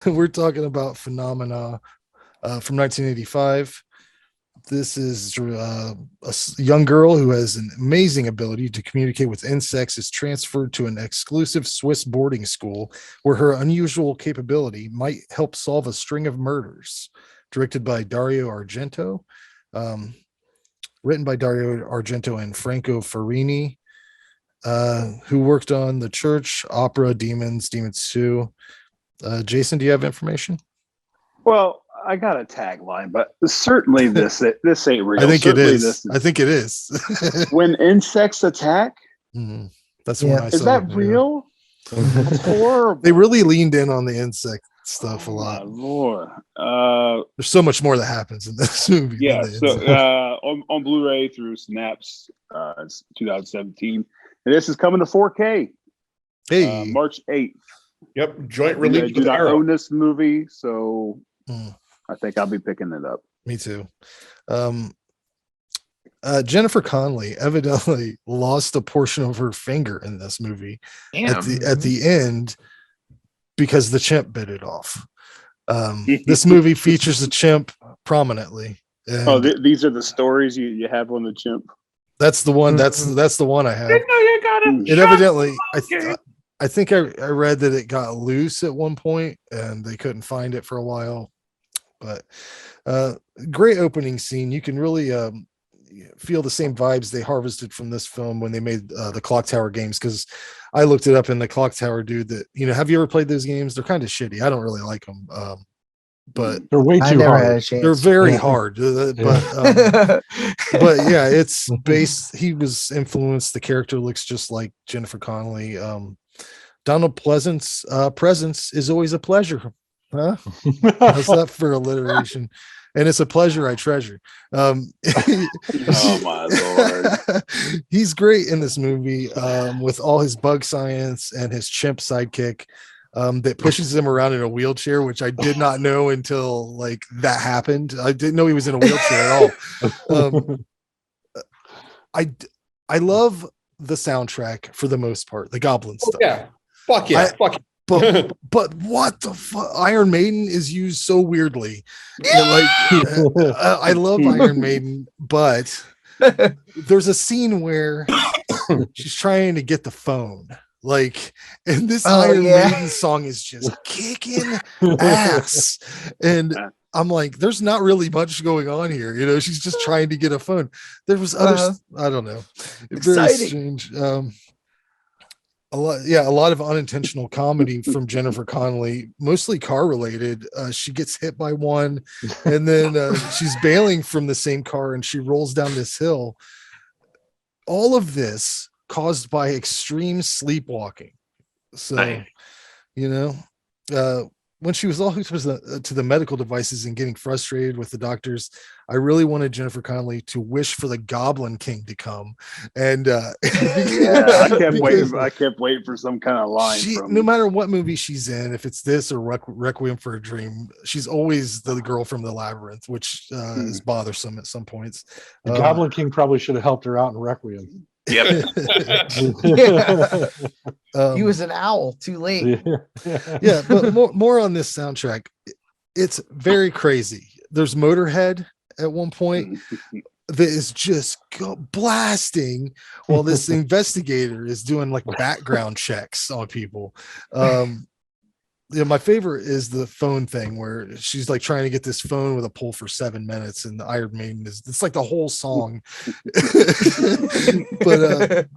We're talking about Phenomena from 1985. This is young girl who has an amazing ability to communicate with insects is transferred to an exclusive Swiss boarding school where her unusual capability might help solve a string of murders. Directed by Dario Argento, um, written by Dario Argento and Franco Farini, who worked on The Church, Opera, Demons, Demons 2. Jason, do you have information? Well, I got a tagline, but certainly this ain't I real. think it Certainly is. this I is think it is. when insects attack. Mhm. That's the one Yeah. I Is saw. that Yeah. real? That's horrible. They really leaned in on the insect stuff a Oh my lot. lord. There's so much more that happens in this movie than Yeah. the So insect. on Blu-ray through Snaps, it's 2017, and this is coming to 4K Hey. March 8th. Yep, joint I release do with not Arrow. own this movie, so Mm, I think I'll be picking it up. me too. Um, Jennifer Connelly evidently lost a portion of her finger in this movie at Damn. the end because the chimp bit it off. This movie features the chimp prominently, Oh, and these are the stories you have on the chimp. that's the one. That's the one I have. You know you got Mm. it. It evidently, Okay. I think I read that it got loose at one point and they couldn't find it for a while. But uh, great opening scene. You can really feel the same vibes they harvested from this film when they made the Clock Tower games. Because I looked it up, and the Clock Tower dude that have you ever played those games? They're kind of shitty. I don't really like them, but They're way I too never had a hard. chance. they're very Yeah. hard. Yeah. But yeah, it's based. He was influenced. The character looks just like Jennifer Connelly. Donald Pleasant's presence is always a pleasure. Huh? How's that for alliteration? And it's a pleasure I treasure. Oh my lord! He's great in this movie with all his bug science and his chimp sidekick that pushes him around in a wheelchair, which I did not know until like that happened. I didn't know he was in a wheelchair at all. I I love the soundtrack for the most part, the Goblin stuff. Yeah, fuck yeah, fuck yeah. But what the fuck? Iron Maiden is used so weirdly. I love Iron Maiden, but there's a scene where she's trying to get the phone. And this Iron Maiden song is just kicking ass. And I'm like, there's not really much going on here. She's just trying to get a phone. There was other, I don't know. Very strange. A lot of unintentional comedy from Jennifer Connelly, mostly car related. She gets hit by one, and then she's bailing from the same car, and she rolls down this hill. All of this caused by extreme sleepwalking. So, when she was all hooked to the medical devices and getting frustrated with the doctors, I really wanted Jennifer Connelly to wish for the Goblin King to come. And I kept waiting for some kind of line. No matter what movie she's in, if it's this or Requiem for a Dream, she's always the girl from the Labyrinth, which is bothersome at some points. The Goblin King probably should have helped her out in Requiem. Yep. He was an owl. Too late. Yeah, but more on this soundtrack. It's very crazy. There's Motorhead at one point that is just blasting while this investigator is doing like background checks on people. My favorite is the phone thing where she's like trying to get this phone with a pull for 7 minutes, and the Iron Maiden it's like the whole song. But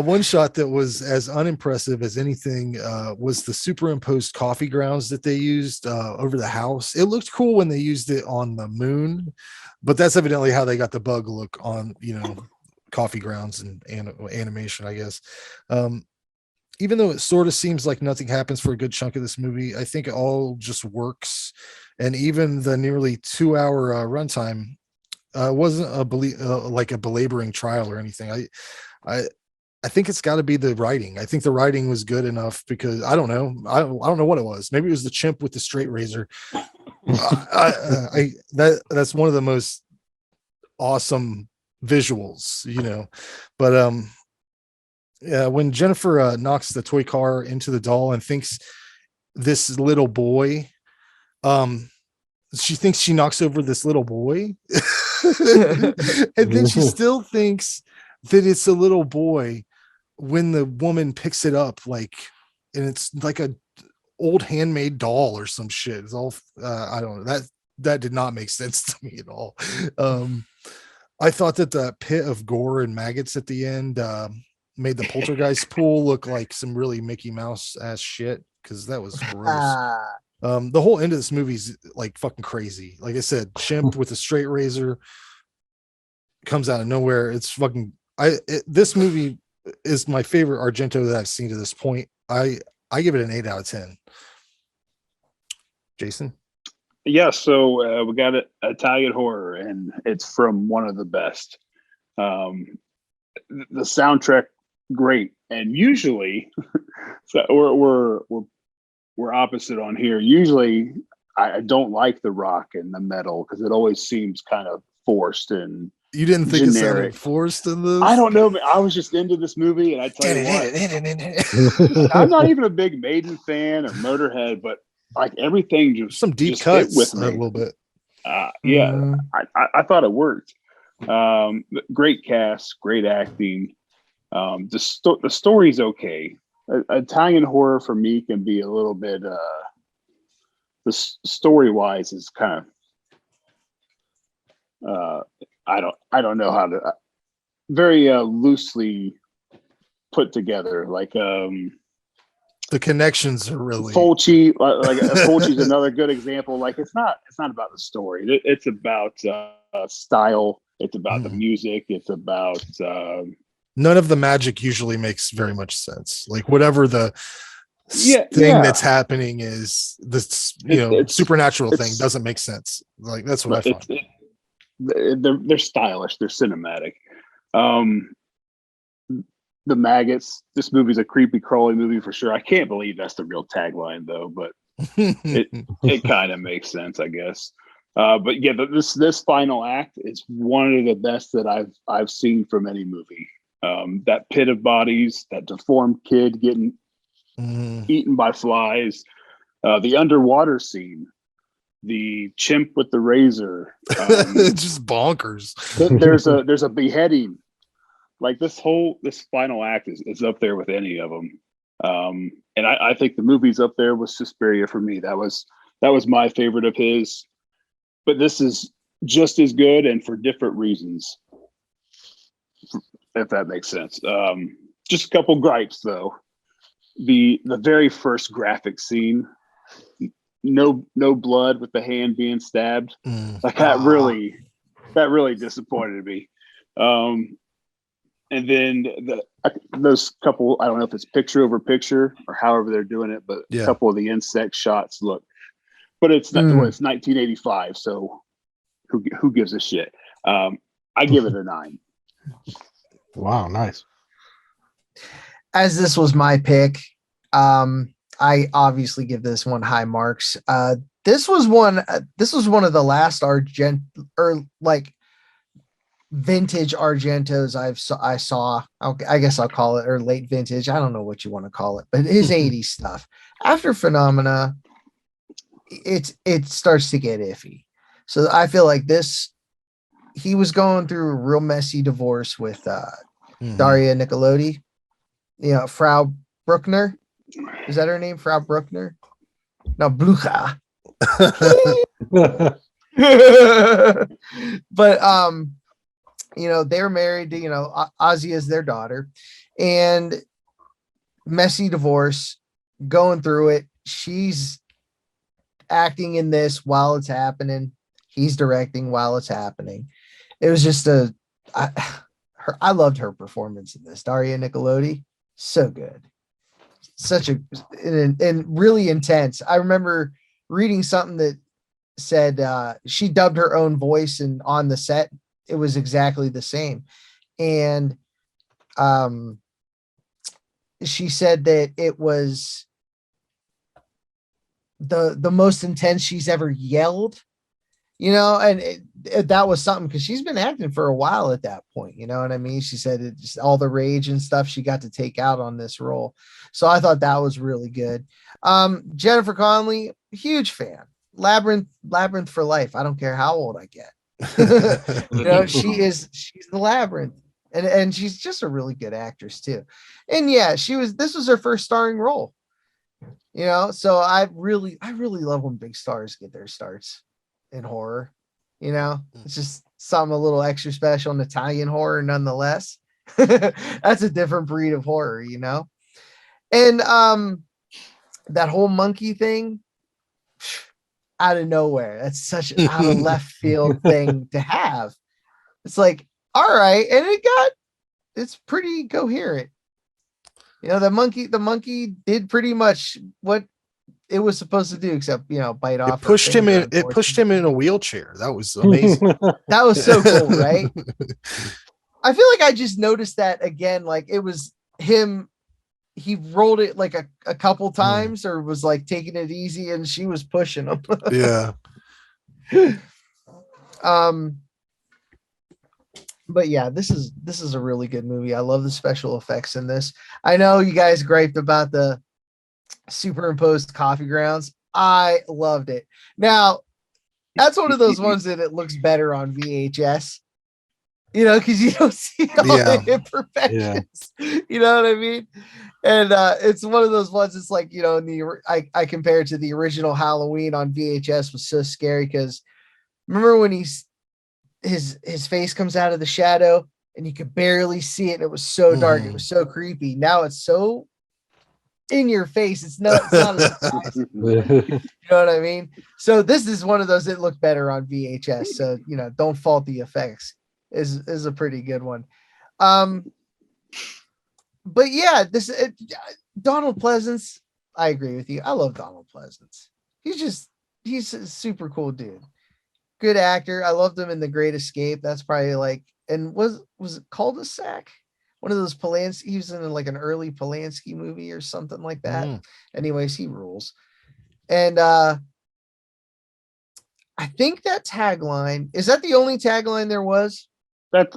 one shot that was as unimpressive as anything was the superimposed coffee grounds that they used over the house. It looked cool when they used it on the moon, but that's evidently how they got the bug look on coffee grounds and animation, I guess. Even though it sort of seems like nothing happens for a good chunk of this movie, I think it all just works. And even the nearly 2-hour runtime wasn't like a belaboring trial or anything. I think it's got to be the writing. I think the writing was good enough because I don't know. I don't know what it was. Maybe it was the chimp with the straight razor. That's one of the most awesome visuals, But when Jennifer knocks the toy car into the doll and thinks this little boy. She thinks she knocks over this little boy. And then she still thinks that it's a little boy when the woman picks it up, like, and it's like a old handmade doll or some shit. It's all I don't know. That did not make sense to me at all. I thought that the pit of gore and maggots at the end made the poltergeist pool look like some really Mickey Mouse ass shit, because that was gross. The whole end of this movie's like fucking crazy. Like I said, Shemp with a straight razor comes out of nowhere. It's fucking this movie is my favorite Argento that I've seen to this point. I give it an 8 out of 10. Jason? Yeah, so we got Italian horror, and it's from one of the best. The soundtrack, great, and usually, so we're opposite on here. Usually, I don't like the rock and the metal because it always seems kind of forced and you didn't think generic. It sounded forced in this? I don't know, but I was just into this movie, and I tell you what, I'm not even a big Maiden fan or Motorhead, but like everything just some deep just cuts with me a little bit. Yeah, I thought it worked. Great cast, great acting. The story's okay. Italian horror for me can be a little bit. The story wise is kind of. I don't know how to. Very loosely put together, like the connections are really Fulci. Like Fulci's another good example. Like it's not about the story. It's about style. It's about the music. It's about. None of the magic usually makes very much sense. Like whatever the thing that's happening is this, supernatural thing doesn't make sense. Like that's what I find. They're stylish. They're cinematic. The maggots. This movie's a creepy, crawly movie for sure. I can't believe that's the real tagline though, but it kind of makes sense, I guess. But yeah, this final act is one of the best that I've seen from any movie. That pit of bodies, that deformed kid getting eaten by flies, the underwater scene, the chimp with the razor, just bonkers. There's a beheading. Like this final act is up there with any of them. And I think the movie's up there with Suspiria for me. That was my favorite of his, but this is just as good and for different reasons, if that makes sense. Just a couple gripes though. The very first graphic scene, no blood with the hand being stabbed. Like that really disappointed me. And then those couple, I don't know if it's picture over picture or however they're doing it, but a couple of the insect shots look, but it's not, it's 1985. So who gives a shit? I give it a 9. Wow. Nice. As this was my pick, I obviously give this one high marks. This was one of the last vintage Argentos I saw. I guess I'll call it, or late vintage. I don't know what you want to call it, but his 80s stuff. After Phenomena, it starts to get iffy. So I feel like he was going through a real messy divorce with Daria Nicolodi. Frau Bruckner. Is that her name? Frau Bruckner? No, Blucher. But they were married to, Ozzy is their daughter, and messy divorce, going through it. She's acting in this while it's happening. He's directing while it's happening. It was just I loved her performance in this. Daria Nicolodi, so good. Such and really intense. I remember reading something that said she dubbed her own voice, and on the set it was exactly the same. And she said that it was the most intense she's ever yelled, and that was something, because she's been acting for a while at that point. You know what I mean? She said it's all the rage and stuff she got to take out on this role. So I thought that was really good. Jennifer Connelly, huge fan. Labyrinth for life. I don't care how old I get. She's the Labyrinth. And she's just a really good actress too. And yeah, this was her first starring role. So I really love when big stars get their starts in horror. It's just something a little extra special in Italian horror nonetheless. That's a different breed of horror, And that whole monkey thing out of nowhere. That's such an out of left field thing to have. It's like, all right, and it's pretty coherent. The monkey did pretty much what it was supposed to do, except bite off. It pushed him in a wheelchair. That was amazing. That was so cool, right? I feel like I just noticed that again. Like it was him. He rolled it like a couple times, or was like taking it easy, and she was pushing him. Yeah. But yeah, this is a really good movie. I love the special effects in this. I know you guys griped about the superimposed coffee grounds. I loved it. Now, that's one of those ones that it looks better on VHS. Because you don't see all the imperfections. Yeah. You know what I mean? And it's one of those ones. It's like I compare it to the original Halloween on VHS was so scary because remember when his face comes out of the shadow and you could barely see it. And it was so dark. It was so creepy. Now it's so in your face. It's not a surprise. You know what I mean? So this is one of those that look better on VHS. So don't fault the effects. Is a pretty good one. But yeah, Donald Pleasance, I agree with you. I love Donald Pleasance. He's a super cool dude. Good actor. I loved him in The Great Escape. That's probably and was it Cul-de-sac? One of those Polanski. He was in like an early Polanski movie or something like that. Anyways, he rules. And I think that tagline, is that the only tagline there was? That's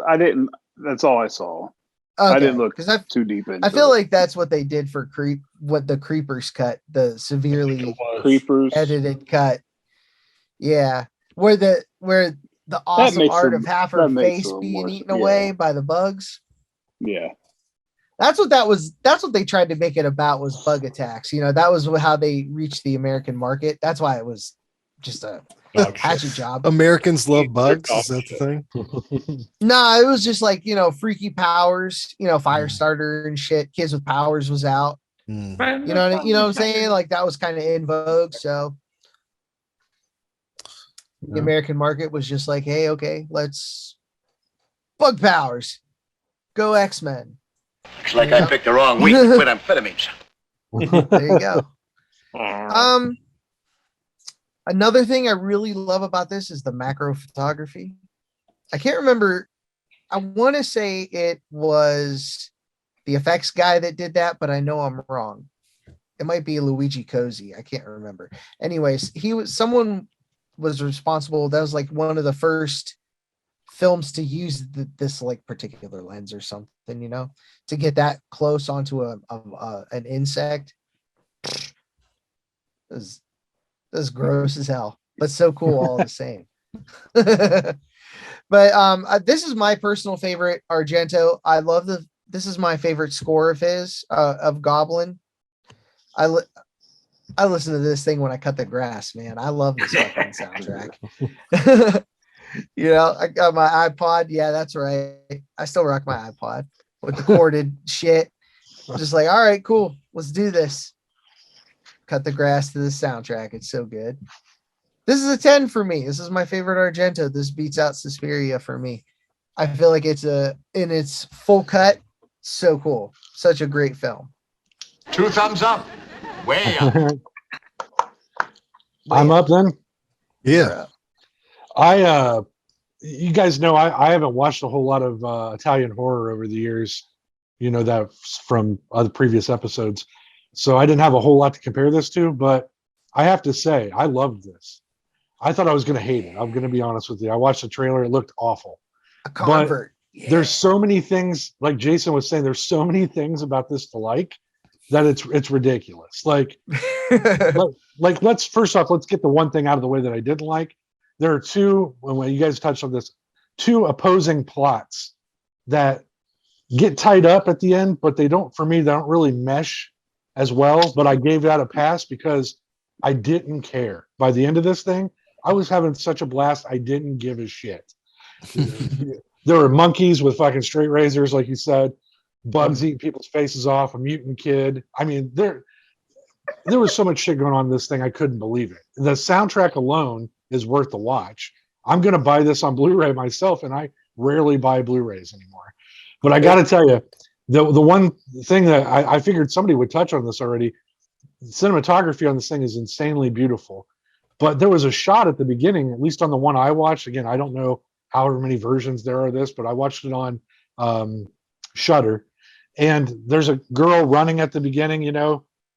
all I saw. Okay. I didn't look too deep into it. I feel like that's what they did for what the Creepers cut, the severely edited cut. Yeah. Where the awesome art of half her face being eaten away by the bugs. Yeah. That's what they tried to make it about, was bug attacks. That was how they reached the American market. That's why it was just a hatchet job. Americans love bugs. Is that the thing? No, it was just like, freaky powers, fire starter and shit. Kids with powers was out. You know what I'm saying? Like that was kind of in vogue. So the American market was just like, hey, okay, let's bug powers. Go X-Men. Looks like I picked the wrong week to quit amphetamines. There you go. Another thing I really love about this is the macro photography. I can't remember. I want to say it was the effects guy that did that, but I know I'm wrong. It might be Luigi Cosi. I can't remember. Anyways, someone was responsible. That was like one of the first films to use this like particular lens or something, to get that close onto an insect. It was gross as hell, but so cool all the same. But this is my personal favorite Argento. I love this is my favorite score of his, of Goblin. I listen to this thing when I cut the grass, man. I love this fucking soundtrack. I got my iPod. Yeah, that's right. I still rock my iPod with the corded shit. Just like, all right, cool. Let's do this. Cut the grass to the soundtrack. It's so good. This is a 10 for me. This is my favorite Argento. This beats out Suspiria for me. I feel like it's in its full cut. So cool. Such a great film. 2 thumbs up. Way up. I'm up then. Yeah. You guys know I haven't watched a whole lot of Italian horror over the years. That from other previous episodes. So I didn't have a whole lot to compare this to, but I have to say, I loved this. I thought I was going to hate it. I'm going to be honest with you. I watched the trailer. It looked awful. A convert. Yeah. There's so many things, like Jason was saying, there's so many things about this to like that it's ridiculous. Like let's first off, let's get the one thing out of the way that I didn't like. There are two, when you guys touched on this, two opposing plots that get tied up at the end, but they don't really mesh as well. But I gave that a pass because I didn't care. By the end of this thing, I was having such a blast. I didn't give a shit. There were monkeys with fucking straight razors, like you said, bugs eating people's faces off, a mutant kid. I mean, there was so much shit going on in this thing. I couldn't believe it. The soundtrack alone is worth the watch. I'm going to buy this on Blu-ray myself, and I rarely buy Blu-rays anymore. But I got to tell you, the one thing that I figured somebody would touch on this already, cinematography on this thing is insanely beautiful. But there was a shot at the beginning, at least on the one I watched. Again, I don't know however many versions there are of this, but I watched it on Shudder. And there's a girl running at the beginning,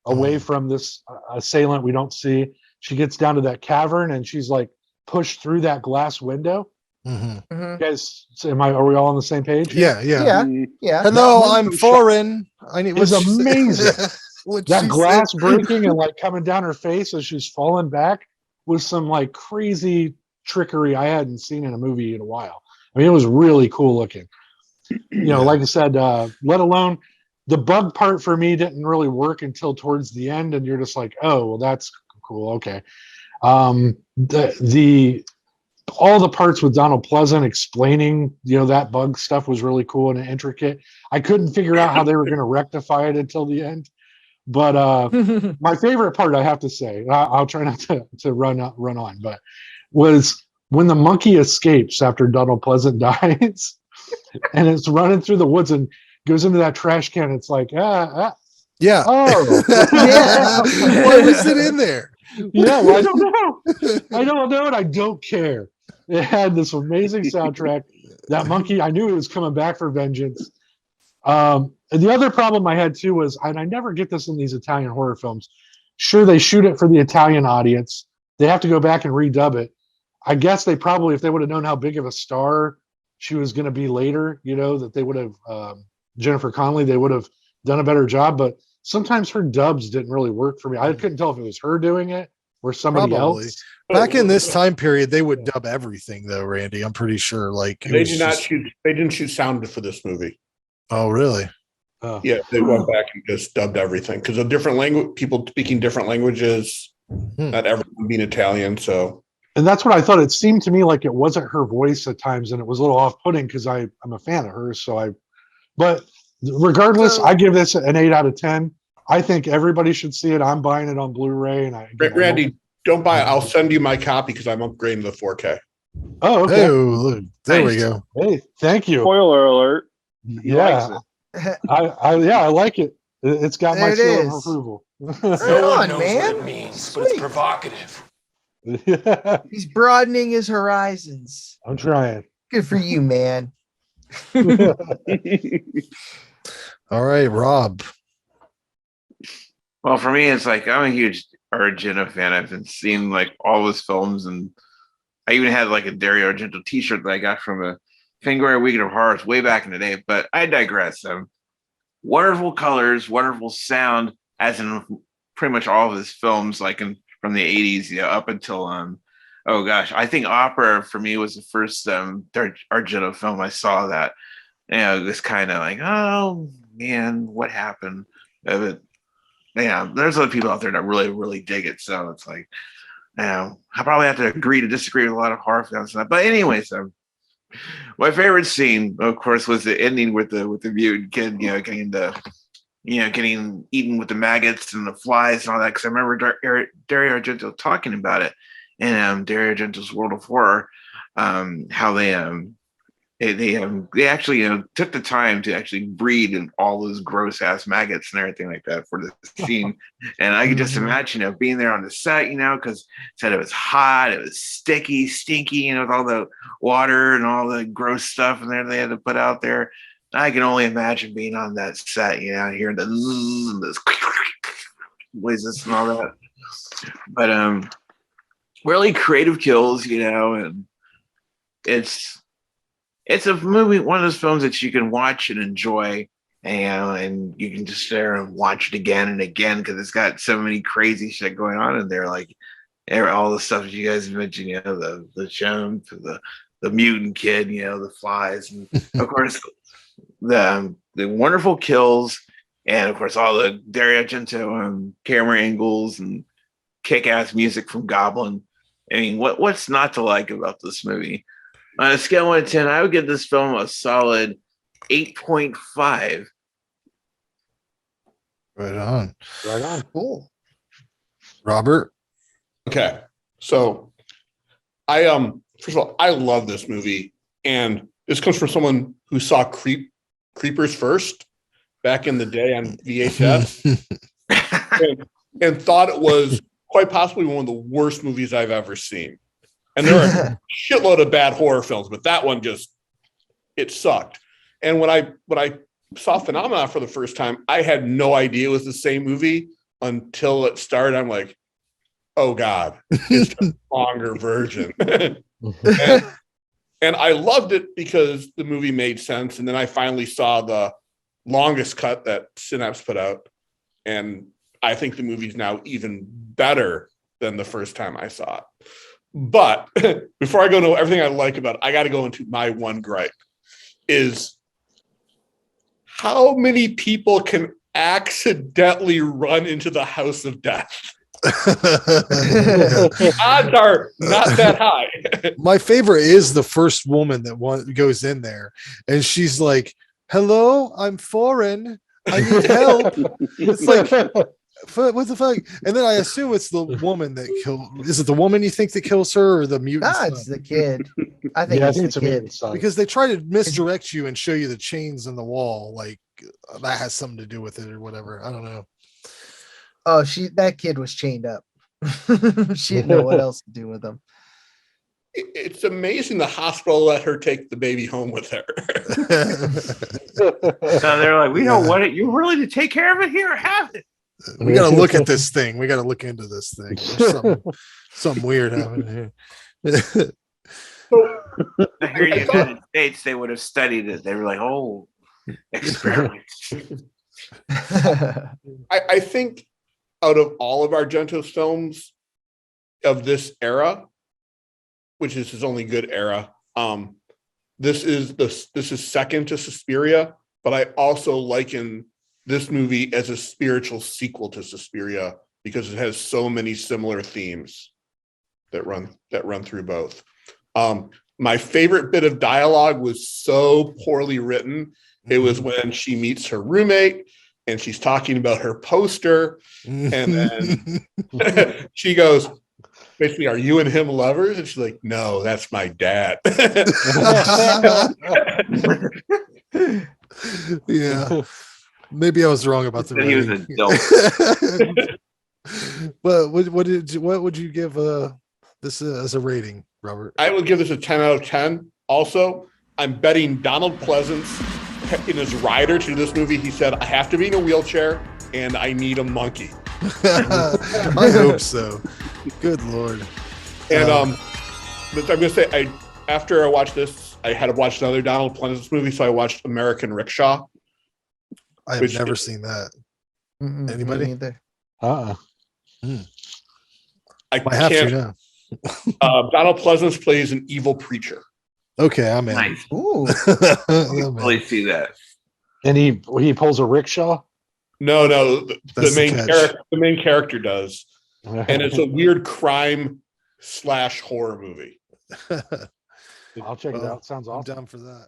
away from this assailant we don't see. She gets down to that cavern and she's like pushed through that glass window. You guys, are we all on the same page? Yeah. Hello, I'm foreign. It was amazing. That glass breaking and like coming down her face as she's falling back was some like crazy trickery I hadn't seen in a movie in a while. I mean, it was really cool looking. Like I said, let alone the bug part for me didn't really work until towards the end, and you're just like, oh, well, that's cool. Okay. The all the parts with Donald Pleasant explaining, that bug stuff was really cool and intricate. I couldn't figure out how they were going to rectify it until the end. But my favorite part, I have to say, I'll try not to run on, but was when the monkey escapes after Donald Pleasant dies, and it's running through the woods and goes into that trash can. It's like, yeah. Oh, yeah. Why was it in there? Yeah, well, I don't know, and I don't care. It had this amazing soundtrack. That monkey, I knew it was coming back for vengeance. And the other problem I had too was, and I never get this in these Italian horror films. Sure, they shoot it for the Italian audience. They have to go back and redub it. I guess they probably, if they would have known how big of a star she was going to be later, that they would have, Jennifer Connelly, they would have done a better job. But sometimes her dubs didn't really work for me. I couldn't tell if it was her doing it or somebody else. Back in this time period, they would dub everything, though, Randy. I'm pretty sure. Like they didn't shoot sound for this movie. Oh, really? Yeah, they went back and just dubbed everything because of different language, people speaking different languages, not everyone being Italian. So, and that's what I thought. It seemed to me like it wasn't her voice at times, and it was a little off-putting because I'm a fan of hers. But regardless, I give this an 8 out of 10. I think everybody should see it. I'm buying it on Blu-ray, and Randy, don't buy it. I'll send you my copy because I'm upgrading to 4K. Oh, okay. Oh, look, there we go. Hey, thank you. Spoiler alert. Yeah, I like it. It's got there my seal of approval. No one knows man. what it means, but it's provocative. He's broadening his horizons. I'm trying. Good for you, man. All right, Rob. Well, for me, it's like I'm a huge Argento fan. I've been seeing like all his films, and I even had like a Dario Argento T-shirt that I got from a February Weekend of Horrors way back in the day. But I digress. Wonderful colors, wonderful sound, as in pretty much all of his films, like from the '80s, up until oh gosh, I think Opera for me was the first Argento film I saw that. It was kind of like, oh man, what happened? But yeah, there's other people out there that really, really dig it. So it's like, I probably have to agree to disagree with a lot of horror fans. But anyways, my favorite scene, of course, was the ending with the mutant kid, getting eaten with the maggots and the flies and all that. Because I remember Dario Argento talking about it in Dario Argento's World of Horror, how they actually took the time to actually breed in all those gross ass maggots and everything like that for the scene. And I could just imagine being there on the set, because said it was hot, it was sticky, stinky, with all the water and all the gross stuff in there they had to put out there. I can only imagine being on that set, hearing the zzz and those noises and all that. But really creative kills, and it's a movie, one of those films that you can watch and enjoy and you can just sit there and watch it again and again because it's got so many crazy shit going on in there, like all the stuff that you guys mentioned, the jump, the mutant kid, the flies, and of course the wonderful kills, and of course all the Dario Argento camera angles and kick-ass music from Goblin. I mean, what's not to like about this movie? On a scale of 1 to 10, I would give this film a solid 8.5. Right on. Right on. Cool. Robert? Okay. So I first of all, I love this movie. And this comes from someone who saw Creepers first back in the day on VHS and thought it was quite possibly one of the worst movies I've ever seen. And there are a shitload of bad horror films, but that one it sucked. And when I saw Phenomena for the first time, I had no idea it was the same movie until it started. I'm like, oh God, it's a longer version. and I loved it because the movie made sense. And then I finally saw the longest cut that Synapse put out. And I think the movie's now even better than the first time I saw it. But before I go into everything I like about it, I got to go into my one gripe is how many people can accidentally run into the house of death? Odds are not that high. My favorite is the first woman that goes in there and she's like, hello, I'm foreign. I need help. It's like, what the fuck? And then I assume it's the woman that killed. Is it the woman you think that kills her or the mutant? Nah, it's the kid. I think it's the kid. Because they try to misdirect you and show you the chains in the wall, like that has something to do with it or whatever. I don't know. Oh, that kid was chained up. She didn't know what else to do with him. It's amazing the hospital let her take the baby home with her. So they're like, we don't want it. You're willing to take care of it? Here, have it. We got to look at this thing. We got to look into this thing. There's something weird happening here. Here in the United States, they would have studied it. They were like, oh, experiment. I think out of all of Argento's films of this era, which is his only good era, this is second to Suspiria, but I also liken this movie as a spiritual sequel to Suspiria because it has so many similar themes that run through both. My favorite bit of dialogue was so poorly written. It was when she meets her roommate and she's talking about her poster, and then she goes, basically, are you and him lovers? And she's like, no, that's my dad. Yeah. Maybe I was wrong about the He was an adult. But what would you give this as a rating, Robert? I would give this a 10 out of 10. Also, I'm betting Donald Pleasance in his rider to this movie, he said, I have to be in a wheelchair and I need a monkey. I hope so. Good Lord. And but I'm gonna say, after I watched this, I had to watch another Donald Pleasance movie, so I watched American Rickshaw. I have never seen that. Anybody? Uh-uh. I have to can't. now. Donald Pleasance plays an evil preacher. Okay, I'm in. Nice. Ooh. Really see that. And he pulls a rickshaw. No, the main character does, And and it's a weird crime / horror movie. I'll check it out. Sounds I'm awesome. down for that.